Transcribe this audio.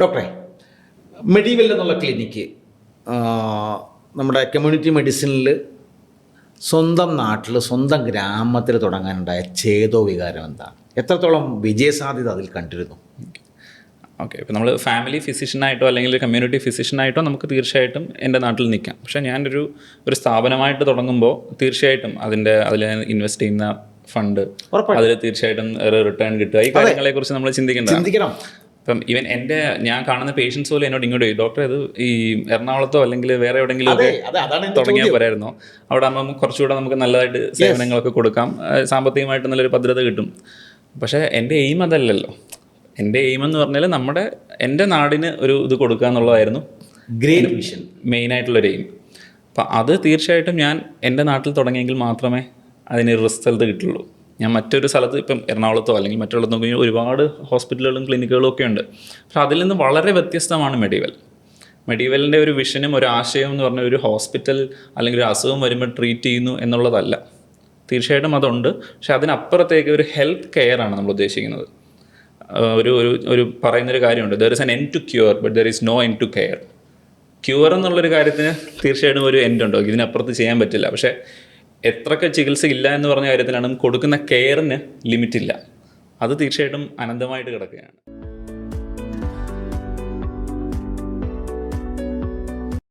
ഡോക്ടറെ, മെഡിവെൽ എന്നുള്ള ക്ലിനിക്ക് നമ്മുടെ കമ്മ്യൂണിറ്റി മെഡിസിനിൽ സ്വന്തം നാട്ടിൽ സ്വന്തം ഗ്രാമത്തിൽ തുടങ്ങാനുണ്ടായ ചേതോ വികാരം എന്താണ്? എത്രത്തോളം വിജയസാധ്യത അതിൽ കണ്ടിരുന്നു? ഓക്കെ, ഇപ്പോൾ നമ്മൾ ഫാമിലി ഫിസിഷ്യനായിട്ടോ അല്ലെങ്കിൽ കമ്മ്യൂണിറ്റി ഫിസിഷ്യനായിട്ടോ നമുക്ക് തീർച്ചയായിട്ടും എൻ്റെ നാട്ടിൽ നിൽക്കാം. പക്ഷേ ഞാനൊരു സ്ഥാപനമായിട്ട് തുടങ്ങുമ്പോൾ തീർച്ചയായിട്ടും അതിൽ ഇൻവെസ്റ്റ് ചെയ്യുന്ന ഫണ്ട് അതിൽ തീർച്ചയായിട്ടും റിട്ടേൺ കിട്ടുക, ഈ കാര്യങ്ങളെക്കുറിച്ച് നമ്മൾ ചിന്തിക്കണം. ഇപ്പം ഞാൻ കാണുന്ന പേഷ്യൻസ് പോലും എന്നോട് ഇങ്ങോട്ട് ഡോക്ടർ ഇത് ഈ എറണാകുളത്തോ അല്ലെങ്കിൽ വേറെ എവിടെയെങ്കിലും ഒക്കെ തുടങ്ങിയാൽ പോരായിരുന്നോ? അവിടെ ആകുമ്പോൾ കുറച്ചുകൂടെ നമുക്ക് നല്ലതായിട്ട് സേവനങ്ങളൊക്കെ കൊടുക്കാം, സാമ്പത്തികമായിട്ട് നല്ലൊരു ഭദ്രത കിട്ടും. പക്ഷേ എൻ്റെ എയിം അതല്ലല്ലോ. എൻ്റെ എയിം എന്ന് പറഞ്ഞാൽ എൻ്റെ നാടിന് ഒരു ഇത് കൊടുക്കുക എന്നുള്ളതായിരുന്നു ഗ്രേറ്റ് വിഷൻ, മെയിനായിട്ടുള്ളൊരു എയിം. അപ്പം അത് തീർച്ചയായിട്ടും ഞാൻ എൻ്റെ നാട്ടിൽ തുടങ്ങിയെങ്കിൽ മാത്രമേ അതിന് റിസൾട്ട് കിട്ടുള്ളൂ. ഞാൻ മറ്റൊരു സ്ഥലത്ത് ഇപ്പം എറണാകുളത്തോ അല്ലെങ്കിൽ മറ്റുള്ള നോക്കി ഒരുപാട് ഹോസ്പിറ്റലുകളും ക്ലിനിക്കുകളും ഒക്കെ ഉണ്ട്. പക്ഷെ അതിൽ നിന്ന് വളരെ വ്യത്യസ്തമാണ് മെഡിവെലിൻ്റെ ഒരു വിഷനും ഒരു ആശയം എന്ന് പറഞ്ഞാൽ ഒരു ഹോസ്പിറ്റൽ അല്ലെങ്കിൽ ഒരു അസുഖം വരുമ്പോൾ ട്രീറ്റ് ചെയ്യുന്നു എന്നുള്ളതല്ല. തീർച്ചയായിട്ടും അതുണ്ട്, പക്ഷെ അതിനപ്പുറത്തേക്ക് ഒരു ഹെൽത്ത് കെയർ ആണ് നമ്മൾ ഉദ്ദേശിക്കുന്നത്. ഒരു പറയുന്നൊരു കാര്യമുണ്ട്, there is an end to cure but there is no end to care. Cure എന്നുള്ളൊരു കാര്യത്തിന് തീർച്ചയായിട്ടും ഒരു എൻഡ് ഉണ്ടോ? ഇതിനപ്പുറത്ത് ചെയ്യാൻ പറ്റില്ല. പക്ഷേ എത്രയൊക്കെ ചികിത്സ ഇല്ല എന്ന് പറഞ്ഞ കാര്യത്തിലാണ് കൊടുക്കുന്ന കെയറിന് ലിമിറ്റില്ല. അത് തീർച്ചയായിട്ടും അനന്തമായിട്ട് കിടക്കുകയാണ്.